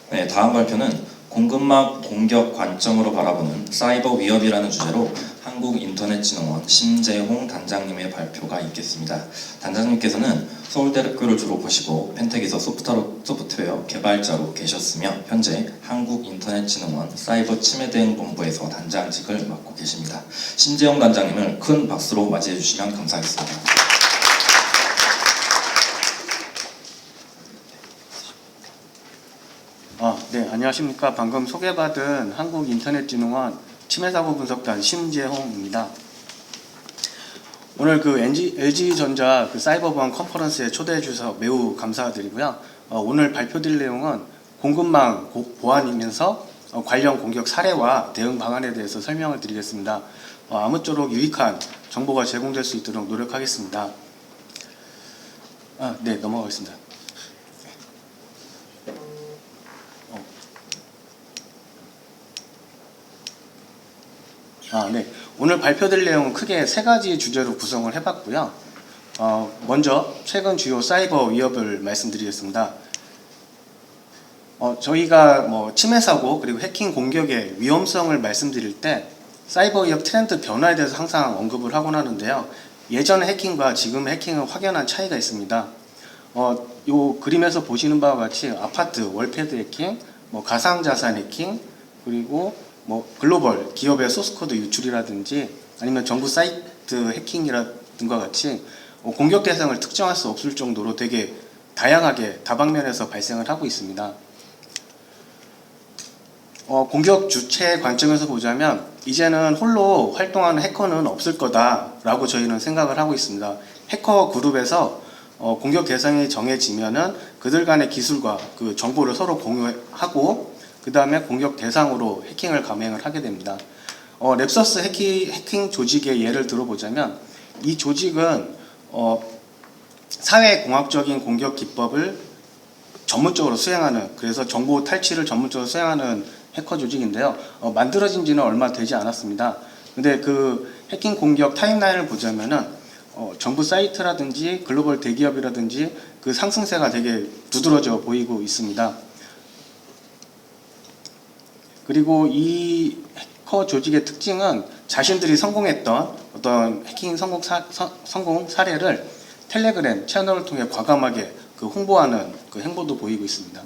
네, 다음 발표는 공급망 공격 관점으로 바라보는 사이버 위협이라는 주제로 한국인터넷진흥원 심재홍 단장님의 발표가 있겠습니다. 단장님께서는 서울대학교를 졸업하시고 펜텍에서 소프트웨어 개발자로 계셨으며 현재 한국인터넷진흥원 사이버 침해대응본부에서 단장직을 맡고 계십니다. 심재홍 단장님을 큰 박수로 맞이해 주시면 감사하겠습니다. 네, 안녕하십니까. 방금 소개받은 한국인터넷진흥원 침해사고 분석단 심재홍입니다. 오늘 그 LG전자 그 사이버보안 컨퍼런스에 초대해 주셔서 매우 감사드리고요. 오늘 발표드릴 내용은 공급망 보안이면서 관련 공격 사례와 대응 방안에 대해서 설명을 드리겠습니다. 아무쪼록 유익한 정보가 제공될 수 있도록 노력하겠습니다. 네, 넘어가겠습니다. 네. 오늘 발표될 내용은 크게 세 가지 주제로 구성을 해봤고요. 먼저 최근 주요 사이버 위협을 말씀드리겠습니다. 저희가 침해 사고 그리고 해킹 공격의 위험성을 말씀드릴 때 사이버 위협 트렌드 변화에 대해서 항상 언급을 하곤 하는데요. 예전의 해킹과 지금의 해킹은 확연한 차이가 있습니다. 요 그림에서 보시는 바와 같이 아파트 월패드 해킹, 가상자산 해킹, 그리고 글로벌 기업의 소스코드 유출이라든지 아니면 정부 사이트 해킹이라든가 같이 공격 대상을 특정할 수 없을 정도로 되게 다양하게 다방면에서 발생을 하고 있습니다. 공격 주체 관점에서 보자면 이제는 홀로 활동하는 해커는 없을 거다라고 저희는 생각을 하고 있습니다. 해커 그룹에서 공격 대상이 정해지면은 그들 간의 기술과 그 정보를 서로 공유하고 그 다음에 공격 대상으로 해킹을 감행을 하게 됩니다. 랩서스 해킹 조직의 예를 들어보자면 이 조직은 사회공학적인 공격 기법을 전문적으로 수행하는, 그래서 정보 탈취를 전문적으로 수행하는 해커 조직인데요. 만들어진 지는 얼마 되지 않았습니다. 근데 그 해킹 공격 타임라인을 보자면은 정부 사이트라든지 글로벌 대기업이라든지 그 상승세가 되게 두드러져 보이고 있습니다. 그리고 이 해커 조직의 특징은 자신들이 성공했던 어떤 해킹 성공 사례를 텔레그램 채널을 통해 과감하게 그 홍보하는 그 행보도 보이고 있습니다.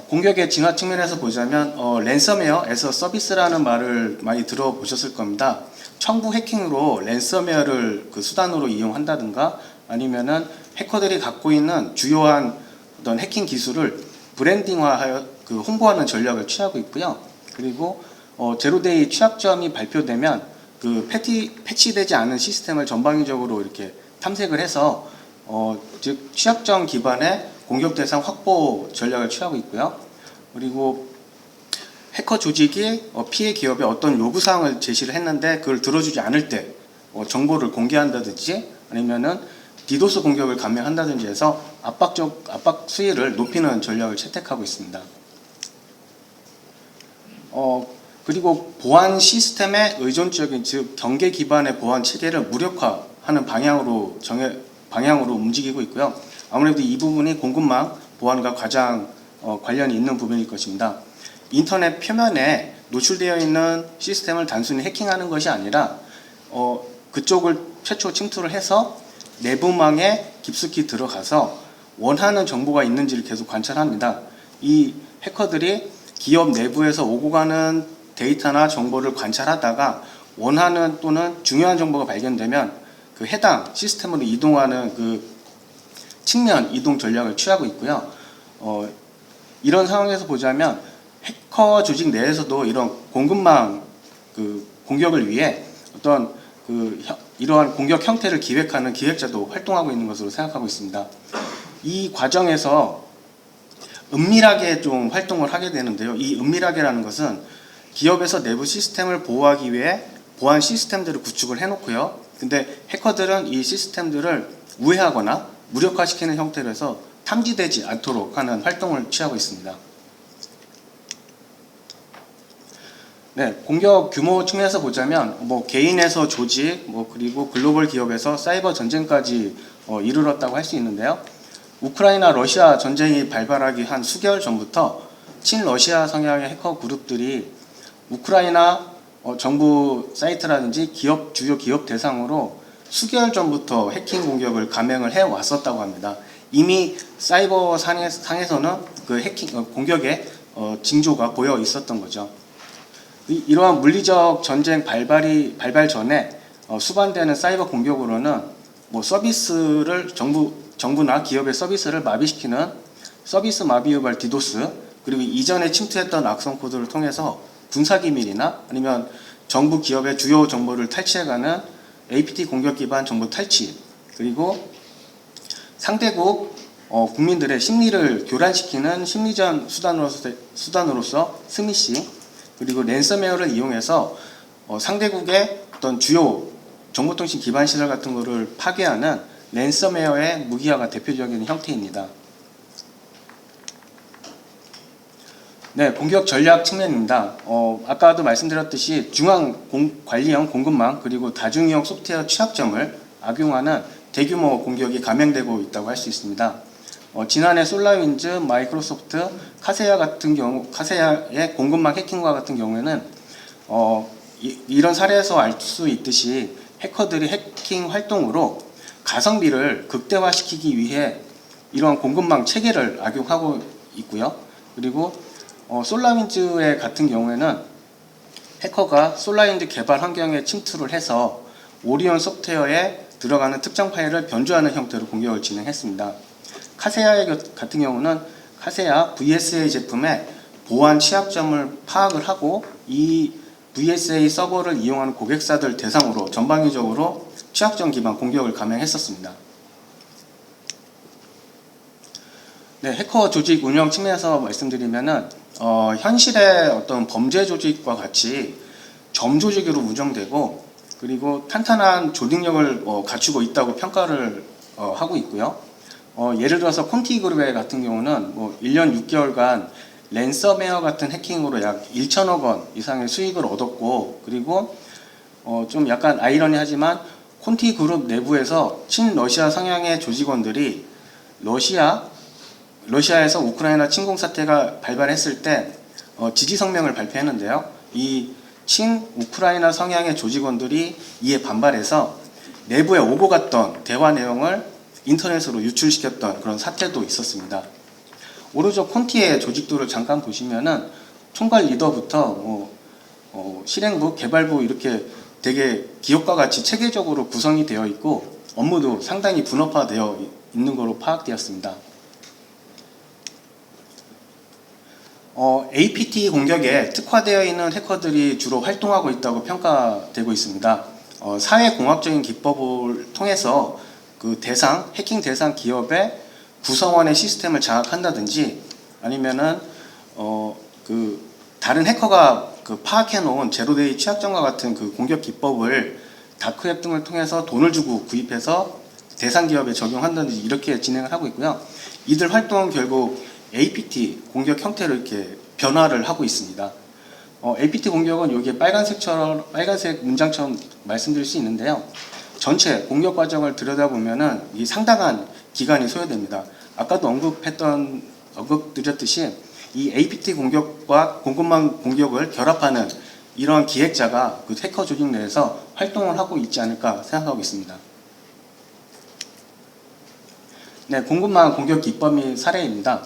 공격의 진화 측면에서 보자면 랜섬웨어 에서 서비스라는 말을 많이 들어보셨을 겁니다. 청부 해킹으로 랜섬웨어를 그 수단으로 이용한다든가 아니면은 해커들이 갖고 있는 주요한 어떤 해킹 기술을 브랜딩화하여 그 홍보하는 전략을 취하고 있고요. 그리고 제로데이 취약점이 발표되면 그 패치되지 않은 시스템을 전방위적으로 이렇게 탐색을 해서 즉 취약점 기반의 공격 대상 확보 전략을 취하고 있고요. 그리고 해커 조직이 피해 기업에 어떤 요구사항을 제시를 했는데 그걸 들어주지 않을 때 정보를 공개한다든지 아니면은 디도스 공격을 감행한다든지 해서 압박 수위를 높이는 전략을 채택하고 있습니다. 그리고 보안 시스템의 의존적인, 즉 경계 기반의 보안 체계를 무력화하는 방향으로 움직이고 있고요. 아무래도 이 부분이 공급망 보안과 가장 관련이 있는 부분일 것입니다. 인터넷 표면에 노출되어 있는 시스템을 단순히 해킹하는 것이 아니라 그쪽을 최초 침투를 해서 내부망에 깊숙이 들어가서 원하는 정보가 있는지를 계속 관찰합니다. 이 해커들이 기업 내부에서 오고 가는 데이터나 정보를 관찰하다가 원하는 또는 중요한 정보가 발견되면 그 해당 시스템으로 이동하는 그 측면 이동 전략을 취하고 있고요. 이런 상황에서 보자면 해커 조직 내에서도 이런 공급망 그 공격을 위해 어떤 이러한 공격 형태를 기획하는 기획자도 활동하고 있는 것으로 생각하고 있습니다. 이 과정에서 은밀하게 좀 활동을 하게 되는데요. 이 은밀하게라는 것은 기업에서 내부 시스템을 보호하기 위해 보안 시스템들을 구축을 해놓고요. 근데 해커들은 이 시스템들을 우회하거나 무력화시키는 형태로 해서 탐지되지 않도록 하는 활동을 취하고 있습니다. 네, 공격 규모 측면에서 보자면 개인에서 조직, 그리고 글로벌 기업에서 사이버 전쟁까지 이르렀다고 할 수 있는데요. 우크라이나 러시아 전쟁이 발발하기 한 수개월 전부터 친러시아 성향의 해커 그룹들이 우크라이나 정부 사이트라든지 주요 기업 대상으로 수개월 전부터 해킹 공격을 감행을 해 왔었다고 합니다. 이미 사이버 상에서는 그 해킹 공격의 징조가 보여 있었던 거죠. 이러한 물리적 전쟁 발발 전에 수반되는 사이버 공격으로는 뭐 서비스를 정부나 기업의 서비스를 마비시키는 서비스 마비 유발 디도스, 그리고 이전에 침투했던 악성 코드를 통해서 군사 기밀이나 아니면 정부 기업의 주요 정보를 탈취해가는 APT 공격 기반 정보 탈취, 그리고 상대국 국민들의 심리를 교란시키는 심리전 수단으로서 스미싱, 그리고 랜섬웨어를 이용해서 상대국의 어떤 주요 정보통신 기반 시설 같은 것을 파괴하는 랜섬웨어의 무기화가 대표적인 형태입니다. 네, 공격 전략 측면입니다. 아까도 말씀드렸듯이 관리형 공급망 그리고 다중이용 소프트웨어 취약점을 악용하는 대규모 공격이 감행되고 있다고 할 수 있습니다. 지난해 솔라윈즈, 마이크로소프트, 카세야의 공급망 해킹과 같은 경우에는 이런 사례에서 알 수 있듯이 해커들이 해킹 활동으로 가성비를 극대화시키기 위해 이러한 공급망 체계를 악용하고 있고요. 그리고 솔라윈즈의 같은 경우에는 해커가 솔라윈즈 개발 환경에 침투를 해서 오리온 소프트웨어에 들어가는 특정 파일을 변조하는 형태로 공격을 진행했습니다. 카세야 같은 경우는 카세야 VSA 제품의 보안 취약점을 파악을 하고 이 VSA 서버를 이용하는 고객사들 대상으로 전방위적으로 취약점 기반 공격을 감행했었습니다. 네, 해커 조직 운영 측면에서 말씀드리면은 현실의 어떤 범죄 조직과 같이 점 조직으로 운영되고 그리고 탄탄한 조직력을 갖추고 있다고 평가를 하고 있고요. 예를 들어서 콘티그룹 같은 경우는 1년 6개월간 랜섬웨어 같은 해킹으로 약 1천억 원 이상의 수익을 얻었고, 그리고 좀 약간 아이러니하지만 콘티그룹 내부에서 친러시아 성향의 조직원들이 러시아에서 우크라이나 침공 사태가 발발했을 때 지지 성명을 발표했는데요. 이 친우크라이나 성향의 조직원들이 이에 반발해서 내부에 오고 갔던 대화 내용을 인터넷으로 유출시켰던 그런 사태도 있었습니다. 오로지 콘티의 조직도를 잠깐 보시면은 총괄 리더부터 실행부, 개발부 이렇게 되게 기업과 같이 체계적으로 구성이 되어 있고 업무도 상당히 분업화되어 있는 것으로 파악되었습니다. APT 공격에 특화되어 있는 해커들이 주로 활동하고 있다고 평가되고 있습니다. 사회공학적인 기법을 통해서 해킹 대상 기업의 구성원의 시스템을 장악한다든지 아니면은 다른 해커가 파악해 놓은 제로데이 취약점과 같은 공격 기법을 다크웹 등을 통해서 돈을 주고 구입해서 대상 기업에 적용한다든지 이렇게 진행을 하고 있고요. 이들 활동은 결국 APT 공격 형태로 이렇게 변화를 하고 있습니다. APT 공격은 여기에 빨간색 문장처럼 말씀드릴 수 있는데요. 전체 공격 과정을 들여다보면은 이 상당한 기간이 소요됩니다. 아까도 언급드렸듯이 이 APT 공격과 공급망 공격을 결합하는 이러한 기획자가 해커 조직 내에서 활동을 하고 있지 않을까 생각하고 있습니다. 네, 공급망 공격 기법 및 사례입니다.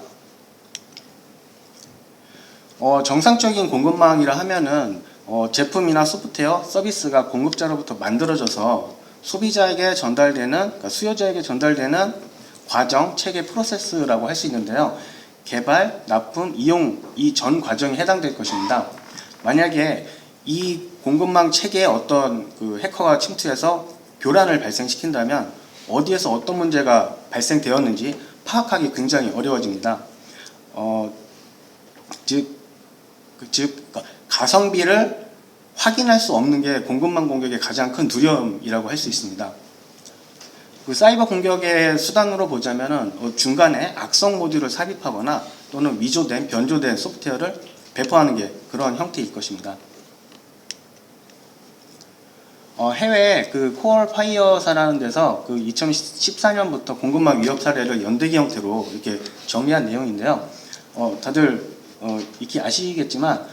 정상적인 공급망이라 하면은 제품이나 소프트웨어, 서비스가 공급자로부터 만들어져서 소비자에게 전달되는, 수요자에게 전달되는 과정, 체계, 프로세스라고 할 수 있는데요. 개발, 납품, 이용 이 전 과정이 해당될 것입니다. 만약에 이 공급망 체계에 어떤 해커가 침투해서 교란을 발생시킨다면 어디에서 어떤 문제가 발생되었는지 파악하기 굉장히 어려워집니다. 가성비를 확인할 수 없는 게 공급망 공격의 가장 큰 두려움이라고 할 수 있습니다. 사이버 공격의 수단으로 보자면은 중간에 악성 모듈을 삽입하거나 또는 위조된, 변조된 소프트웨어를 배포하는 게 그런 형태일 것입니다. 해외 그 코어파이어사라는 데서 그 2014년부터 공급망 위협 사례를 연대기 형태로 이렇게 정리한 내용인데요. 다들 익히 아시겠지만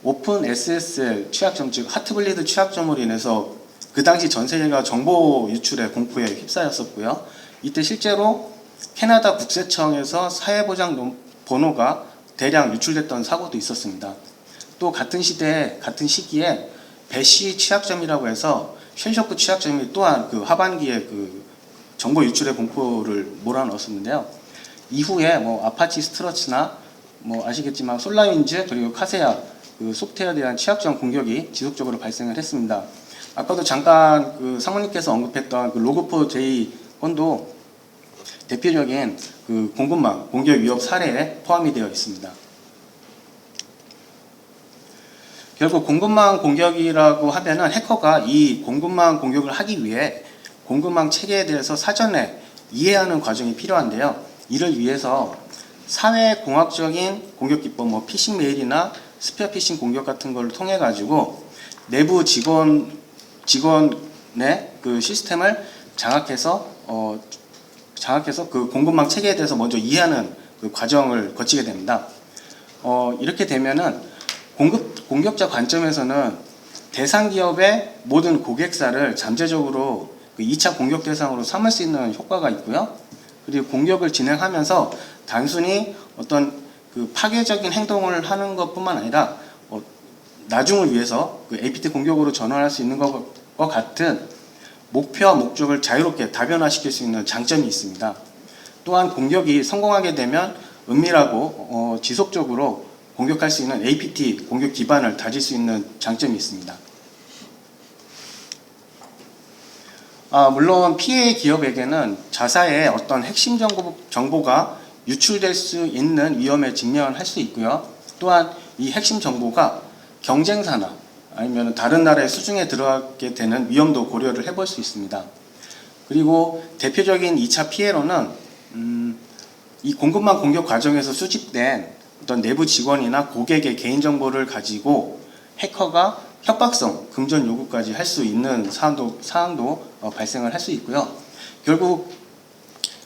오픈 SSL 취약점, 즉 하트블리드 취약점으로 인해서 그 당시 전 세계가 정보 유출의 공포에 휩싸였었고요. 이때 실제로 캐나다 국세청에서 사회보장 번호가 대량 유출됐던 사고도 있었습니다. 또 같은 시기에 배시 취약점이라고 해서 쉘쇼크 취약점이 또한 그 하반기에 그 정보 유출의 공포를 몰아넣었었는데요. 이후에 뭐 아파치 스트러치나 뭐 아시겠지만 솔라윈즈 그리고 카세아 그 소프트웨어에 대한 취약점 공격이 지속적으로 발생을 했습니다. 아까도 잠깐 그 사모님께서 언급했던 그 로그4j 건도 대표적인 그 공급망 공격 위협 사례에 포함이 되어 있습니다. 결국 공급망 공격이라고 하면은 해커가 이 공급망 공격을 하기 위해 공급망 체계에 대해서 사전에 이해하는 과정이 필요한데요. 이를 위해서 사회공학적인 공격 기법, 뭐 피싱 메일이나 스피어 피싱 공격 같은 걸 통해 가지고 내부 직원의 그 시스템을 장악해서 그 공급망 체계에 대해서 먼저 이해하는 그 과정을 거치게 됩니다. 이렇게 되면은 공격자 관점에서는 대상 기업의 모든 고객사를 잠재적으로 그 2차 공격 대상으로 삼을 수 있는 효과가 있고요. 그리고 공격을 진행하면서 단순히 어떤 그 파괴적인 행동을 하는 것뿐만 아니라 나중을 위해서 그 APT 공격으로 전환할 수 있는 것과 같은 목표와 목적을 자유롭게 다변화시킬 수 있는 장점이 있습니다. 또한 공격이 성공하게 되면 은밀하고 지속적으로 공격할 수 있는 APT 공격 기반을 다질 수 있는 장점이 있습니다. 물론 피해 기업에게는 자사의 어떤 핵심 정보가 유출될 수 있는 위험에 직면할 수 있고요. 또한 이 핵심 정보가 경쟁사나 아니면 다른 나라의 수중에 들어가게 되는 위험도 고려를 해볼 수 있습니다. 그리고 대표적인 2차 피해로는 이 공급망 공격 과정에서 수집된 어떤 내부 직원이나 고객의 개인정보를 가지고 해커가 협박성, 금전 요구까지 할 수 있는 사항도 발생을 할 수 있고요. 결국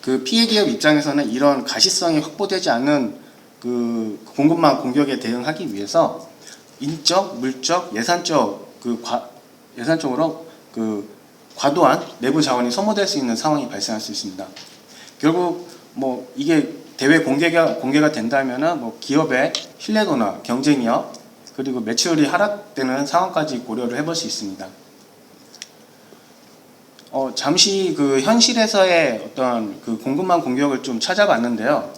그 피해 기업 입장에서는 이런 가시성이 확보되지 않은 그 공급망 공격에 대응하기 위해서 인적, 물적, 예산적으로 그 과도한 내부 자원이 소모될 수 있는 상황이 발생할 수 있습니다. 결국 뭐 이게 대외 공개가 된다면은 뭐 기업의 신뢰도나 경쟁력 그리고 매출이 하락되는 상황까지 고려를 해볼 수 있습니다. 잠시 그 현실에서의 어떤 그 공급망 공격을 좀 찾아봤는데요.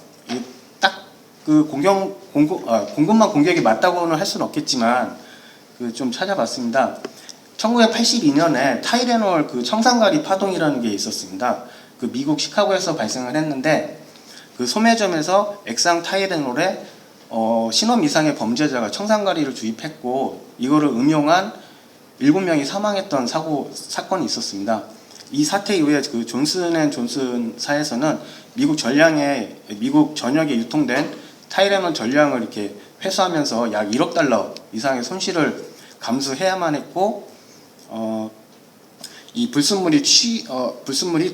딱 그 공급망 공격이 맞다고는 할 수는 없겠지만 그 좀 찾아봤습니다. 1982년에 타이레놀 그 청산가리 파동이라는 게 있었습니다. 그 미국 시카고에서 발생을 했는데 그 소매점에서 액상 타이레놀에 신원 이상의 범죄자가 청산가리를 주입했고 이거를 음용한 7명이 사망했던 사건이 있었습니다. 이 사태 이후에 그 존슨앤존슨사에서는 미국 전역에 유통된 타이레놀 전량을 이렇게 회수하면서 약 1억 달러 이상의 손실을 감수해야만 했고 이 불순물이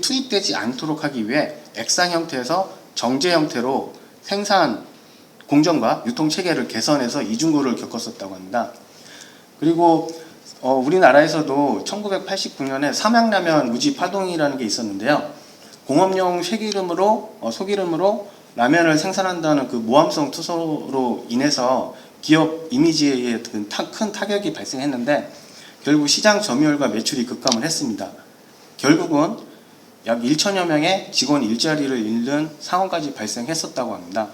투입되지 않도록 하기 위해 액상 형태에서 정제 형태로 생산 공정과 유통 체계를 개선해서 이중고를 겪었었다고 합니다. 그리고 우리나라에서도 1989년에 삼양라면 무지 파동이라는 게 있었는데요. 공업용 소기름으로 라면을 생산한다는 그 모함성 투소로 인해서 기업 이미지에 큰 타격이 발생했는데 결국 시장 점유율과 매출이 급감을 했습니다. 결국은 약 1천여 명의 직원 일자리를 잃는 상황까지 발생했었다고 합니다.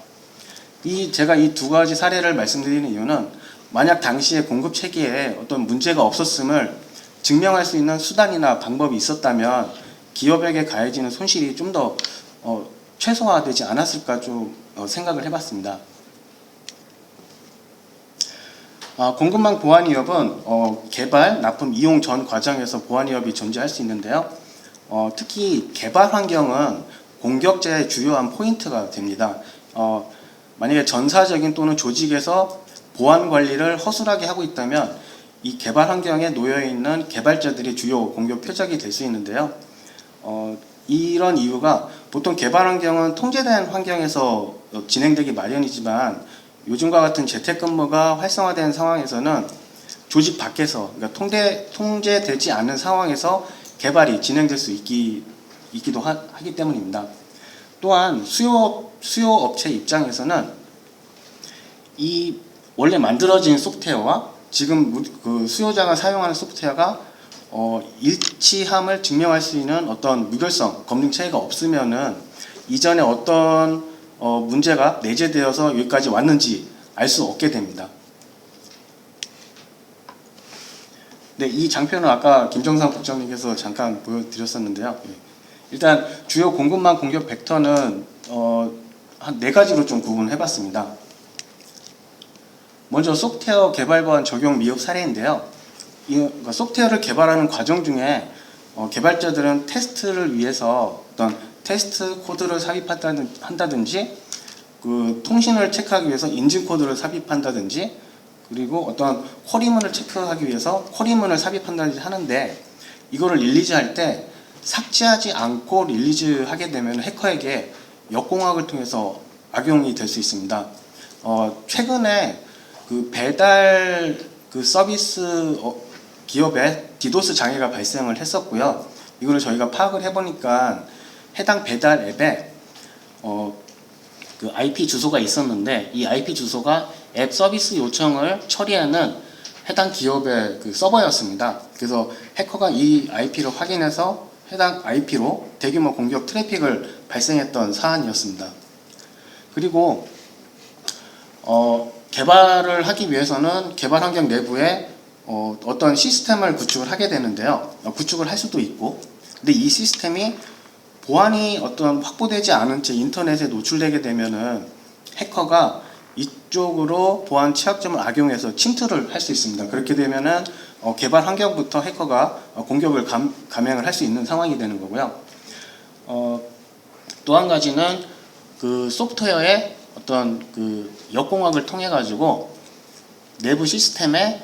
제가 이 두 가지 사례를 말씀드리는 이유는 만약 당시에 공급 체계에 어떤 문제가 없었음을 증명할 수 있는 수단이나 방법이 있었다면 기업에게 가해지는 손실이 좀 더 최소화되지 않았을까 좀 생각을 해봤습니다. 공급망 보안 위협은 개발, 납품, 이용 전 과정에서 보안 위협이 존재할 수 있는데요. 특히 개발 환경은 공격자의 주요한 포인트가 됩니다. 만약에 전사적인 또는 조직에서 보안 관리를 허술하게 하고 있다면 이 개발 환경에 놓여 있는 개발자들이 주요 공격 표적이 될 수 있는데요. 이런 이유가 보통 개발 환경은 통제된 환경에서 진행되기 마련이지만 요즘과 같은 재택근무가 활성화된 상황에서는 조직 밖에서, 그러니까 통제되지 않는 상황에서 개발이 진행될 수 있기도 하기 때문입니다. 또한 수요 업체 입장에서는 이 원래 만들어진 소프트웨어와 지금 그 수요자가 사용하는 소프트웨어가 일치함을 증명할 수 있는 어떤 무결성 검증 체계가 없으면은 이전에 어떤 문제가 내재되어서 여기까지 왔는지 알 수 없게 됩니다. 네, 이 장표는 아까 김정상 국장님께서 잠깐 보여드렸었는데요. 일단 주요 공급망 공격 벡터는 한 4가지로 좀 구분해봤습니다. 먼저 소프트웨어 개발 보안 적용 미흡 사례인데요. 그러니까 소프트웨어를 개발하는 과정 중에 개발자들은 테스트를 위해서 어떤 테스트 코드를 삽입한다든지 그 통신을 체크하기 위해서 인증 코드를 삽입한다든지 그리고 어떤 쿼리문을 체크하기 위해서 쿼리문을 삽입한다든지 하는데 이거를 릴리즈할 때 삭제하지 않고 릴리즈하게 되면 해커에게 역공학을 통해서 악용이 될 수 있습니다. 최근에 그 배달 그 서비스 기업에 디도스 장애가 발생을 했었고요. 이거를 저희가 파악을 해보니까 해당 배달 앱에 그 IP 주소가 있었는데 이 IP 주소가 앱 서비스 요청을 처리하는 해당 기업의 그 서버였습니다. 그래서 해커가 이 IP를 확인해서 해당 IP로 대규모 공격 트래픽을 발생했던 사안이었습니다. 그리고 개발을 하기 위해서는 개발 환경 내부에 어떤 시스템을 구축을 하게 되는데요. 구축을 할 수도 있고, 근데 이 시스템이 보안이 어떤 확보되지 않은 채 인터넷에 노출되게 되면은 해커가 이쪽으로 보안 취약점을 악용해서 침투를 할 수 있습니다. 그렇게 되면은 개발 환경부터 해커가 공격을 감행을 할 수 있는 상황이 되는 거고요. 또 한 가지는 그 소프트웨어의 어떤 그 역공학을 통해 가지고 내부 시스템에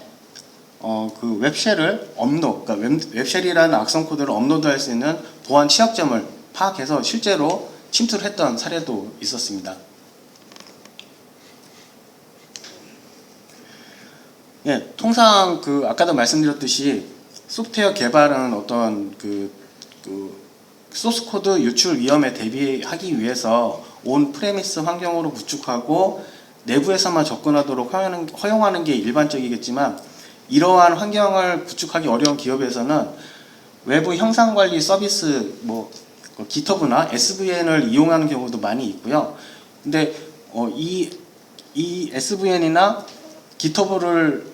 그 웹쉘을 그러니까 웹쉘이라는 악성 코드를 업로드할 수 있는 보안 취약점을 파악해서 실제로 침투를 했던 사례도 있었습니다. 예, 통상 그 아까도 말씀드렸듯이 소프트웨어 개발은 어떤 그 소스 코드 유출 위험에 대비하기 위해서 온 프레미스 환경으로 구축하고 내부에서만 접근하도록 허용하는 게 일반적이겠지만 이러한 환경을 구축하기 어려운 기업에서는 외부 형상관리 서비스 GitHub나 SVN을 이용하는 경우도 많이 있고요. 근데 이 SVN이나 GitHub를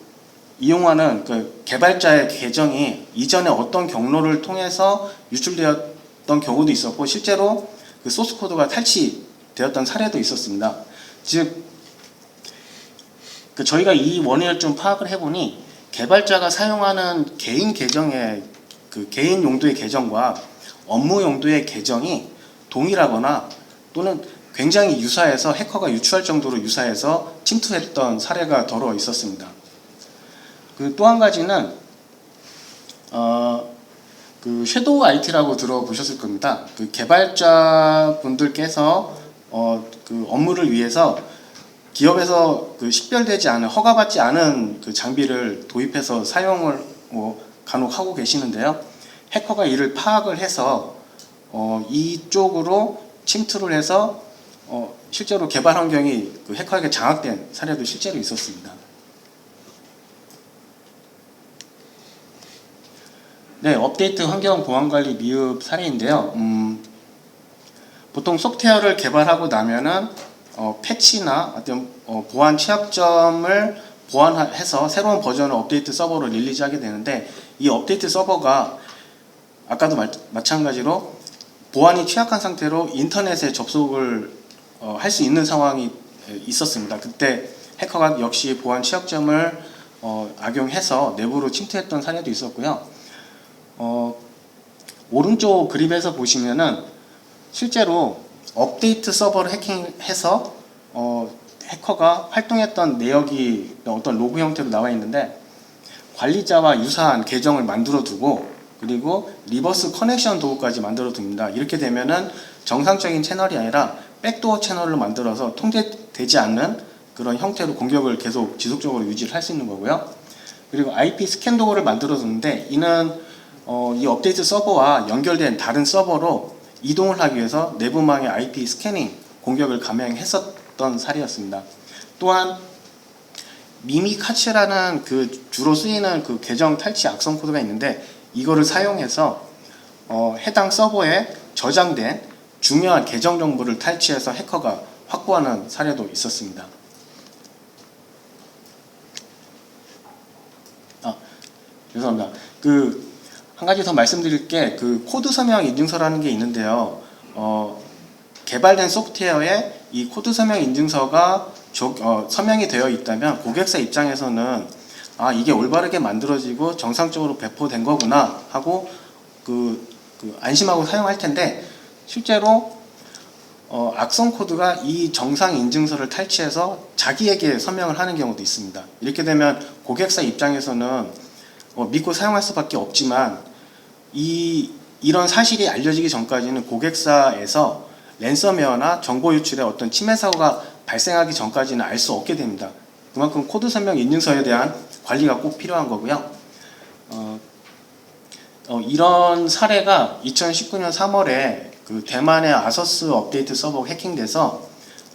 이용하는 그 개발자의 계정이 이전에 어떤 경로를 통해서 유출되었던 경우도 있었고 실제로 그 소스 코드가 탈취되었던 사례도 있었습니다. 즉 저희가 이 원인을 좀 파악을 해보니 개발자가 사용하는 개인 계정의 그 개인 용도의 계정과 업무 용도의 계정이 동일하거나 또는 굉장히 유사해서 해커가 유추할 정도로 유사해서 침투했던 사례가 더러 있었습니다. 그 또 한 가지는 그 섀도우 IT라고 들어보셨을 겁니다. 그 개발자 분들께서 그 업무를 위해서 기업에서 그 식별되지 않은 허가받지 않은 그 장비를 도입해서 사용을 간혹 하고 계시는데요. 해커가 이를 파악을 해서 이쪽으로 침투를 해서 실제로 개발 환경이 그 해커에게 장악된 사례도 실제로 있었습니다. 네, 업데이트 환경 보안 관리 미흡 사례인데요. 보통 소프트웨어를 개발하고 나면은 패치나 어떤 보안 취약점을 보완해서 새로운 버전을 업데이트 서버로 릴리즈하게 되는데 이 업데이트 서버가 아까도 마찬가지로 보안이 취약한 상태로 인터넷에 접속을 할 수 있는 상황이 있었습니다. 그때 해커가 역시 보안 취약점을 악용해서 내부로 침투했던 사례도 있었고요. 오른쪽 그립에서 보시면은 실제로 업데이트 서버를 해킹해서 해커가 활동했던 내역이 어떤 로그 형태로 나와 있는데 관리자와 유사한 계정을 만들어 두고 그리고 리버스 커넥션 도구까지 만들어 둡니다. 이렇게 되면은 정상적인 채널이 아니라 백도어 채널을 만들어서 통제되지 않는 그런 형태로 공격을 계속 지속적으로 유지를 할 수 있는 거고요. 그리고 IP 스캔 도구를 만들어 두는데 이는 이 업데이트 서버와 연결된 다른 서버로 이동을 하기 위해서 내부망의 IP 스캐닝 공격을 감행했었던 사례였습니다. 또한 미미카츠라는 그 주로 쓰이는 그 계정 탈취 악성 코드가 있는데 이거를 사용해서 해당 서버에 저장된 중요한 계정 정보를 탈취해서 해커가 확보하는 사례도 있었습니다. 죄송합니다. 한 가지 더 말씀드릴 게 코드 서명 인증서라는 게 있는데요. 개발된 소프트웨어에 이 코드 서명 인증서가 서명이 되어 있다면 고객사 입장에서는 이게 올바르게 만들어지고 정상적으로 배포된 거구나 하고 안심하고 사용할 텐데 실제로 악성 코드가 이 정상 인증서를 탈취해서 자기에게 서명을 하는 경우도 있습니다. 이렇게 되면 고객사 입장에서는 믿고 사용할 수밖에 없지만 이런 사실이 알려지기 전까지는 고객사에서 랜섬웨어나 정보 유출의 어떤 침해 사고가 발생하기 전까지는 알 수 없게 됩니다. 그만큼 코드 설명 인증서에 대한 관리가 꼭 필요한 거고요. 이런 사례가 2019년 3월에 대만의 아서스 업데이트 서버 해킹돼서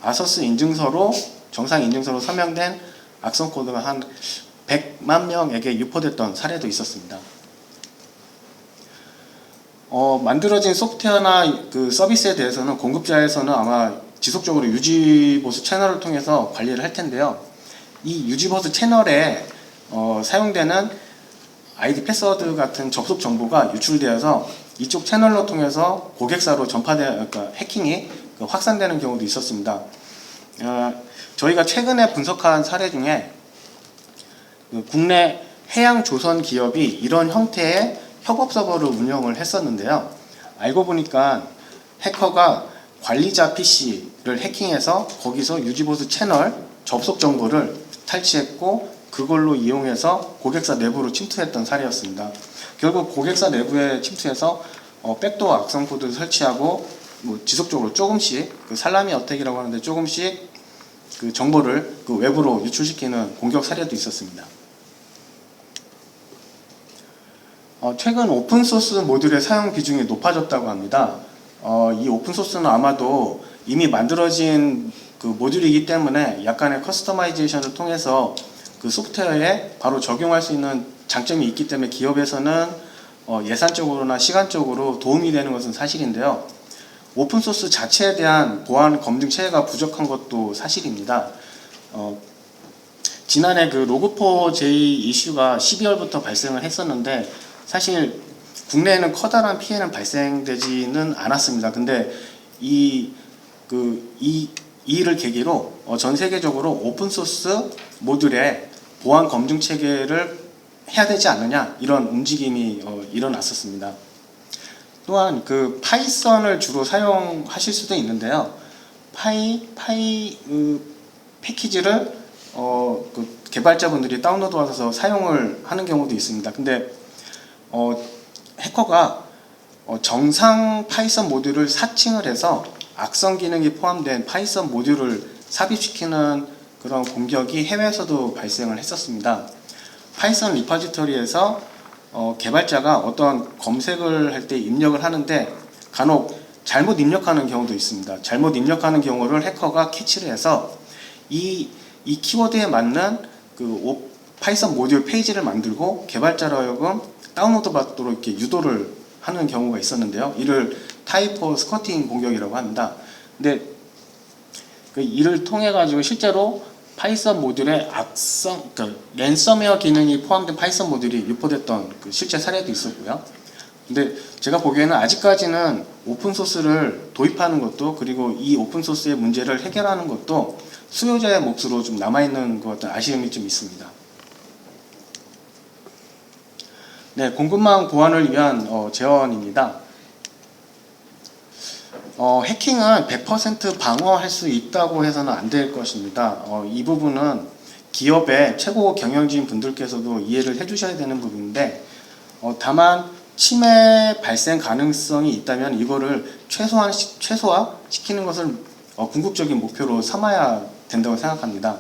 아서스 인증서로 정상 인증서로 서명된 악성 코드가 한 100만 명에게 유포됐던 사례도 있었습니다. 만들어진 소프트웨어나 서비스에 대해서는 공급자에서는 아마 지속적으로 유지보수 채널을 통해서 관리를 할 텐데요. 이 유지보수 채널에 사용되는 아이디 패스워드 같은 접속 정보가 유출되어서 이쪽 채널로 통해서 고객사로 그러니까 해킹이 확산되는 경우도 있었습니다. 저희가 최근에 분석한 사례 중에 국내 해양 조선 기업이 이런 형태의 협업 서버를 운영을 했었는데요. 알고 보니까 해커가 관리자 PC를 해킹해서 거기서 유지보수 채널 접속 정보를 탈취했고 그걸로 이용해서 고객사 내부로 침투했던 사례였습니다. 결국 고객사 내부에 침투해서 백도어 악성 코드를 설치하고 지속적으로 조금씩 살라미 어택이라고 하는데 조금씩 정보를 외부로 유출시키는 공격 사례도 있었습니다. 최근 오픈소스 모듈의 사용 비중이 높아졌다고 합니다. 이 오픈소스는 아마도 이미 만들어진 모듈이기 때문에 약간의 커스터마이제이션을 통해서 소프트웨어에 바로 적용할 수 있는 장점이 있기 때문에 기업에서는 예산적으로나 시간적으로 도움이 되는 것은 사실인데요. 오픈소스 자체에 대한 보안 검증 체계가 부족한 것도 사실입니다. 지난해 로그4j 이슈가 12월부터 발생을 했었는데 사실 국내에는 커다란 피해는 발생되지는 않았습니다. 근데 이 일을 계기로 전 세계적으로 오픈소스 모듈의 보안 검증 체계를 해야 되지 않느냐 이런 움직임이 일어났었습니다. 또한 파이썬을 주로 사용하실 수도 있는데요. 파이 패키지를 개발자분들이 다운로드 받아서 사용을 하는 경우도 있습니다. 근데 해커가 정상 파이썬 모듈을 사칭을 해서 악성 기능이 포함된 파이썬 모듈을 삽입시키는 그런 공격이 해외에서도 발생을 했었습니다. 파이썬 리파지터리에서 개발자가 어떠한 검색을 할 때 입력을 하는데 간혹 잘못 입력하는 경우도 있습니다. 잘못 입력하는 경우를 해커가 캐치를 해서 이 키워드에 맞는 파이썬 모듈 페이지를 만들고 개발자로 하여금 다운로드 받도록 이렇게 유도를 하는 경우가 있었는데요. 이를 타이포 스쿼팅 공격이라고 합니다. 근데 이를 통해 가지고 실제로 파이썬 모듈에 랜섬웨어 기능이 포함된 파이썬 모듈이 유포됐던 실제 사례도 있었고요. 근데 제가 보기에는 아직까지는 오픈소스를 도입하는 것도 그리고 이 오픈소스의 문제를 해결하는 것도 수요자의 몫으로 좀 남아있는 것 같은 아쉬움이 좀 있습니다. 네, 공급망 보안을 위한 제언입니다. 해킹은 100% 방어할 수 있다고 해서는 안 될 것입니다. 이 부분은 기업의 최고 경영진 분들께서도 이해를 해주셔야 되는 부분인데, 다만 침해 발생 가능성이 있다면 이거를 최소화시키는 것을 궁극적인 목표로 삼아야 된다고 생각합니다.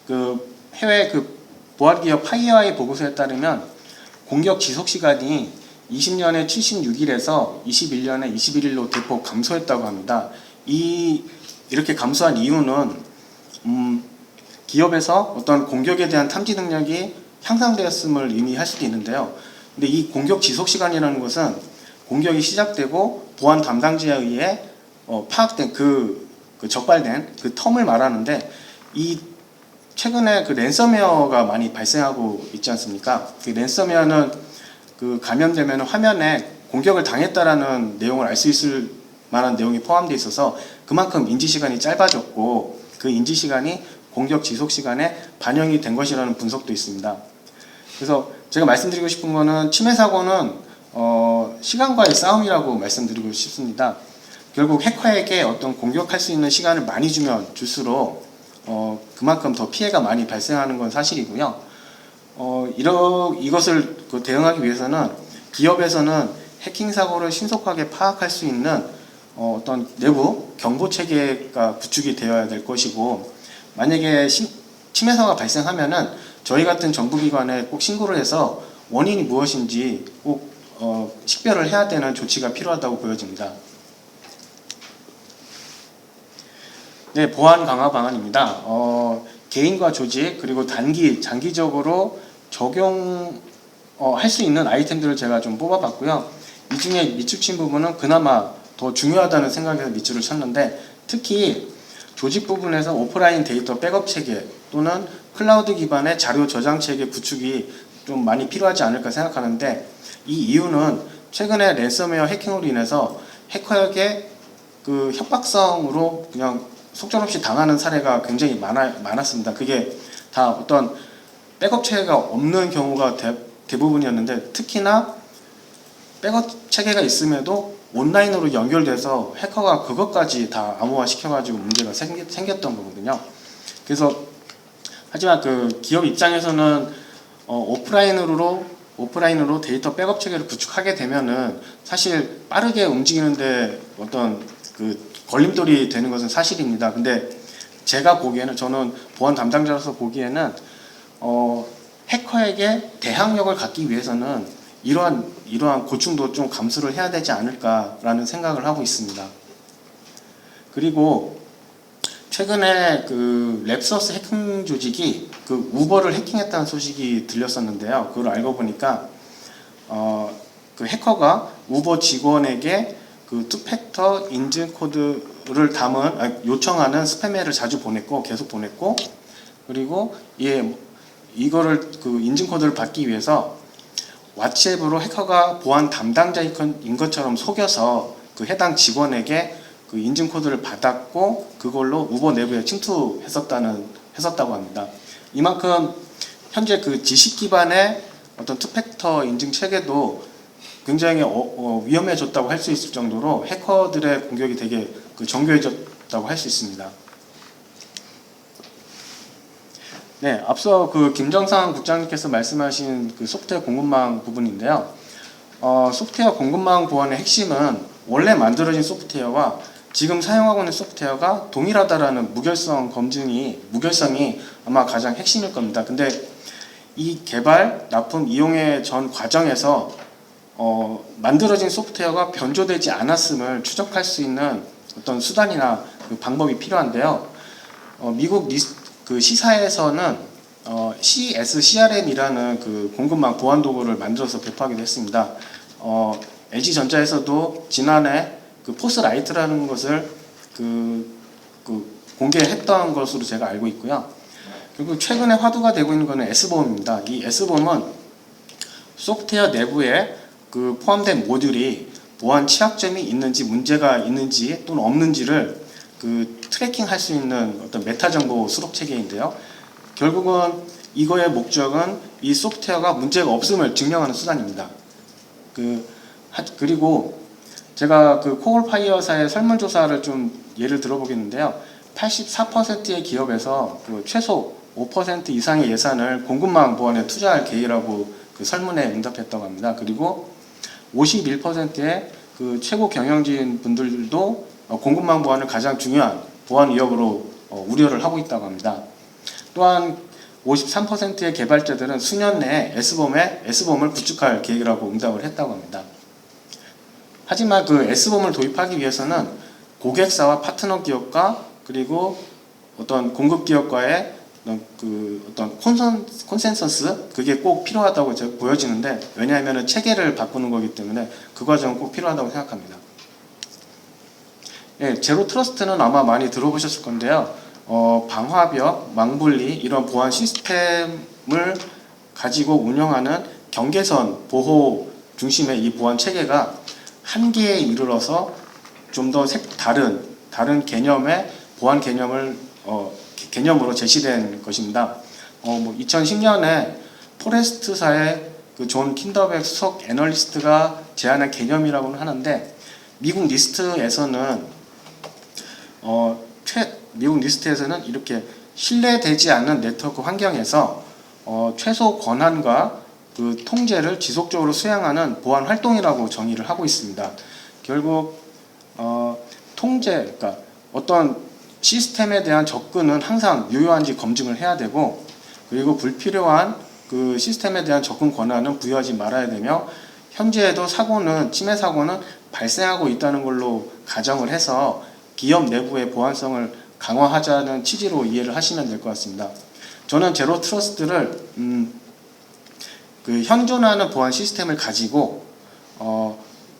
그 해외 보안기업 파이어아이 보고서에 따르면 공격 지속 시간이 20년에 76일에서 21년에 21일로 대폭 감소했다고 합니다. 이렇게 감소한 이유는 기업에서 어떤 공격에 대한 탐지 능력이 향상되었음을 의미할 수도 있는데요. 근데 이 공격 지속 시간이라는 것은 공격이 시작되고 보안 담당자에 의해 파악된 적발된 그 텀을 말하는데, 이 최근에 그 랜섬웨어가 많이 발생하고 있지 않습니까? 그 랜섬웨어는 감염되면 화면에 공격을 당했다라는 내용을 알 수 있을 만한 내용이 포함되어 있어서 그만큼 인지 시간이 짧아졌고, 그 인지 시간이 공격 지속 시간에 반영이 된 것이라는 분석도 있습니다. 그래서 제가 말씀드리고 싶은 거는 침해 사고는 시간과의 싸움이라고 말씀드리고 싶습니다. 결국 해커에게 어떤 공격할 수 있는 시간을 많이 주면 줄수록 그만큼 더 피해가 많이 발생하는 건 사실이고요. 이것을 대응하기 위해서는 기업에서는 해킹 사고를 신속하게 파악할 수 있는 어떤 내부 경보 체계가 구축이 되어야 될 것이고, 만약에 침해 사고가 발생하면은 저희 같은 정부기관에 꼭 신고를 해서 원인이 무엇인지 꼭 식별을 해야 되는 조치가 필요하다고 보여집니다. 네, 보안 강화 방안입니다. 개인과 조직 그리고 장기적으로 적용할 수 있는 아이템들을 제가 좀 뽑아봤고요. 이 중에 밑줄 부분은 그나마 더 중요하다는 생각에서 밑줄을 쳤는데, 특히 조직 부분에서 오프라인 데이터 백업 체계 또는 클라우드 기반의 자료 저장 체계 구축이 좀 많이 필요하지 않을까 생각하는데, 이 이유는 최근에 랜섬웨어 해킹으로 인해서 해커에게 협박성으로 그냥 속절없이 당하는 사례가 굉장히 많았습니다. 그게 다 어떤 백업 체계가 없는 경우가 대부분이었는데, 특히나 백업 체계가 있음에도 온라인으로 연결돼서 해커가 그것까지 다 암호화 시켜가지고 문제가 생겼던 거거든요. 그래서 하지만 기업 입장에서는 오프라인으로 데이터 백업 체계를 구축하게 되면은 사실 빠르게 움직이는데 어떤 걸림돌이 되는 것은 사실입니다. 근데 제가 보기에는, 저는 보안 담당자로서 보기에는 해커에게 대항력을 갖기 위해서는 이러한 고충도 좀 감수를 해야 되지 않을까라는 생각을 하고 있습니다. 그리고 최근에 랩서스 해킹 조직이 우버를 해킹했다는 소식이 들렸었는데요. 그걸 알고 보니까 해커가 우버 직원에게 투팩터 인증 코드를 요청하는 스팸메일을 자주 계속 보냈고, 그리고 이거를 인증 코드를 받기 위해서 왓츠앱으로 해커가 보안 담당자인 것처럼 속여서 해당 직원에게 인증 코드를 받았고, 그걸로 우버 내부에 침투했었다고 합니다. 이만큼 현재 지식 기반의 어떤 투팩터 인증 체계도 굉장히 위험해졌다고 할 수 있을 정도로 해커들의 공격이 되게 정교해졌다고 할 수 있습니다. 네, 앞서 김정상 국장님께서 말씀하신 소프트웨어 공급망 부분인데요. 소프트웨어 공급망 보안의 핵심은 원래 만들어진 소프트웨어와 지금 사용하고 있는 소프트웨어가 동일하다라는 무결성이 아마 가장 핵심일 겁니다. 근데 이 개발, 납품, 이용의 전 과정에서 만들어진 소프트웨어가 변조되지 않았음을 추적할 수 있는 어떤 수단이나 방법이 필요한데요. 미국 시사에서는 CSCRM이라는 공급망 보안 도구를 만들어서 배포하기도 했습니다. LG전자에서도 지난해 포스라이트라는 것을 공개했던 것으로 제가 알고 있고요. 그리고 최근에 화두가 되고 있는 것은 S보험입니다. 이 S보험은 소프트웨어 내부에 포함된 모듈이 보안 취약점이 있는지, 문제가 있는지 또는 없는지를 트래킹할 수 있는 어떤 메타 정보 수록 체계인데요. 결국은 이거의 목적은 이 소프트웨어가 문제가 없음을 증명하는 수단입니다. 그리고 제가 코올파이어사의 설문조사를 좀 예를 들어보겠는데요. 84%의 기업에서 최소 5% 이상의 예산을 공급망 보안에 투자할 계획이라고 그 설문에 응답했다고 합니다. 그리고 51%의 그 최고 경영진 분들도 공급망 보안을 가장 중요한 보안 위협으로 우려를 하고 있다고 합니다. 또한 53%의 개발자들은 수년 내에 S범을 구축할 계획이라고 응답을 했다고 합니다. 하지만 그 S범을 도입하기 위해서는 고객사와 파트너 기업과 그리고 어떤 공급 기업과의 어떤 콘센서스 그게 꼭 필요하다고 보여지는데, 왜냐하면 체계를 바꾸는 거기 때문에 그 과정은 꼭 필요하다고 생각합니다. 예, 제로 트러스트는 아마 많이 들어보셨을 건데요. 방화벽, 망분리 이런 보안 시스템을 가지고 운영하는 경계선 보호 중심의 이 보안 체계가 한계에 이르러서 좀 더 다른 개념의 보안 개념으로 제시된 것입니다. 2010년에 포레스트사의 그 존 킨더백 수석 애널리스트가 제안한 개념이라고는 하는데, 미국 리스트에서는 이렇게 신뢰되지 않는 네트워크 환경에서 최소 권한과 그 통제를 지속적으로 수행하는 보안 활동이라고 정의를 하고 있습니다. 결국 그러니까 어떤 시스템에 대한 접근은 항상 유효한지 검증을 해야 되고, 그리고 불필요한 그 시스템에 대한 접근 권한은 부여하지 말아야 되며, 현재에도 침해 사고는 발생하고 있다는 걸로 가정을 해서 기업 내부의 보안성을 강화하자는 취지로 이해를 하시면 될 것 같습니다. 저는 제로 트러스트를 그 현존하는 보안 시스템을 가지고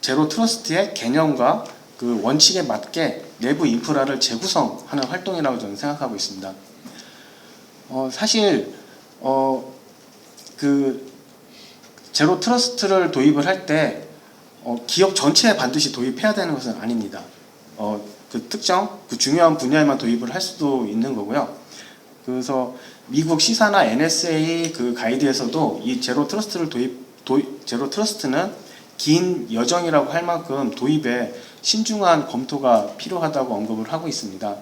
제로 트러스트의 개념과 그 원칙에 맞게 내부 인프라를 재구성하는 활동이라고 저는 생각하고 있습니다. 사실 그 제로 트러스트를 도입을 할 때 기업 전체에 반드시 도입해야 되는 것은 아닙니다. 그 특정 그 중요한 분야에만 도입을 할 수도 있는 거고요. 그래서 미국 시사나 NSA 그 가이드에서도 이 제로 트러스트는 긴 여정이라고 할 만큼 도입에 신중한 검토가 필요하다고 언급을 하고 있습니다.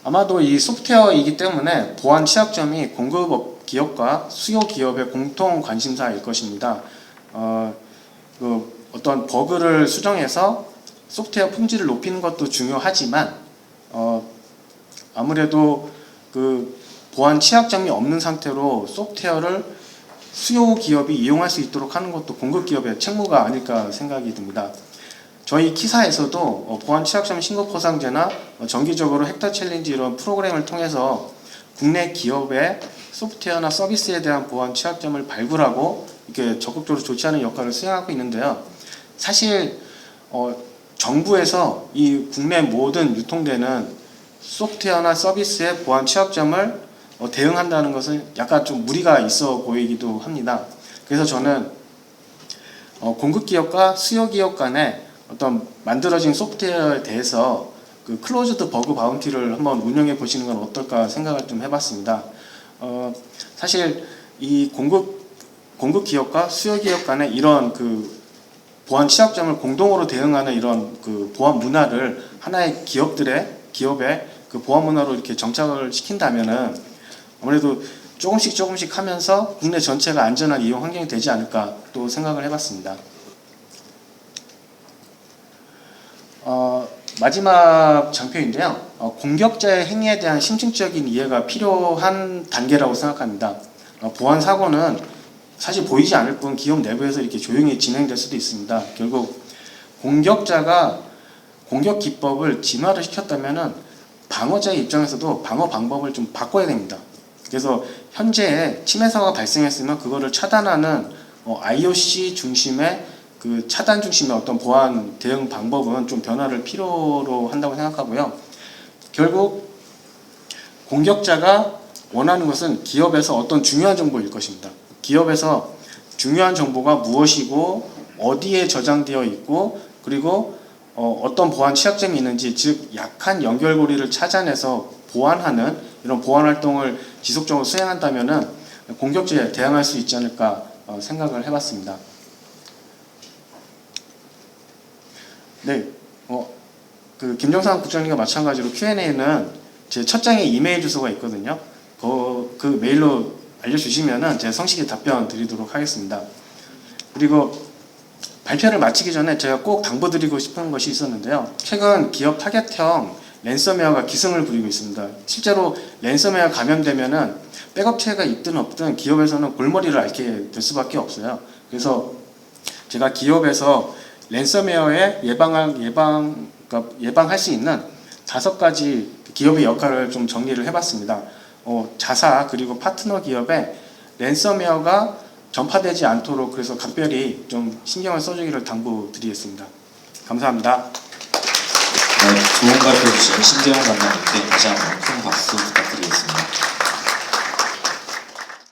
아마도 이 소프트웨어이기 때문에 보안 취약점이 공급 기업과 수요 기업의 공통 관심사일 것입니다. 어떤 버그를 수정해서 소프트웨어 품질을 높이는 것도 중요하지만 아무래도 그 보안 취약점이 없는 상태로 소프트웨어를 수요 기업이 이용할 수 있도록 하는 것도 공급 기업의 책무가 아닐까 생각이 듭니다. 저희 키사에서도 보안 취약점 신고 포상제나 정기적으로 헥터 챌린지 이런 프로그램을 통해서 국내 기업의 소프트웨어나 서비스에 대한 보안 취약점을 발굴하고 이렇게 적극적으로 조치하는 역할을 수행하고 있는데요. 사실 정부에서 이 국내 모든 유통되는 소프트웨어나 서비스의 보안 취약점을 대응한다는 것은 약간 좀 무리가 있어 보이기도 합니다. 그래서 저는 공급 기업과 수요 기업 간에 어떤 만들어진 소프트웨어에 대해서 그 클로즈드 버그 바운티를 한번 운영해 보시는 건 어떨까 생각을 좀 해봤습니다. 사실 이 공급 기업과 수요 기업 간에 이런 그 보안 취약점을 공동으로 대응하는 이런 그 보안 문화를 하나의 기업의 그 보안 문화로 이렇게 정착을 시킨다면은 아무래도 조금씩 하면서 국내 전체가 안전한 이용 환경이 되지 않을까 또 생각을 해봤습니다. 마지막 장표인데요. 공격자의 행위에 대한 심층적인 이해가 필요한 단계라고 생각합니다. 보안 사고는 사실 보이지 않을 뿐 기업 내부에서 이렇게 조용히 진행될 수도 있습니다. 결국 공격자가 공격 기법을 진화를 시켰다면은 방어자의 입장에서도 방어 방법을 좀 바꿔야 됩니다. 그래서 현재의 침해 사고가 발생했으면 그거를 차단하는 IOC 중심의 그 차단 중심의 어떤 보안 대응 방법은 좀 변화를 필요로 한다고 생각하고요. 결국 공격자가 원하는 것은 기업에서 어떤 중요한 정보일 것입니다. 기업에서 중요한 정보가 무엇이고 어디에 저장되어 있고 그리고 어떤 보안 취약점이 있는지, 즉 약한 연결고리를 찾아내서 보완하는 이런 보안 활동을 지속적으로 수행한다면은 공격자에 대항할 수 있지 않을까 생각을 해봤습니다. 네, 그 김정상 국장님과 마찬가지로 Q&A는 제 첫 장에 이메일 주소가 있거든요. 그 메일로 알려주시면은 제가 성실히 답변 드리도록 하겠습니다. 그리고 발표를 마치기 전에 제가 꼭 당부드리고 싶은 것이 있었는데요. 최근 기업 타겟형 랜섬웨어가 기승을 부리고 있습니다. 실제로 랜섬웨어 감염되면은 백업체가 있든 없든 기업에서는 골머리를 앓게 될 수밖에 없어요. 그래서 제가 기업에서 랜섬웨어에 예방할 수 있는 5가지 기업의 역할을 좀 정리를 해봤습니다. 자사 그리고 파트너 기업에 랜섬웨어가 전파되지 않도록 그래서 각별히 좀 신경을 써주기를 당부드리겠습니다. 감사합니다. 네, 좋은 발표 주신 신재용 단장님께 다시 한번 큰 박수 부탁드리겠습니다.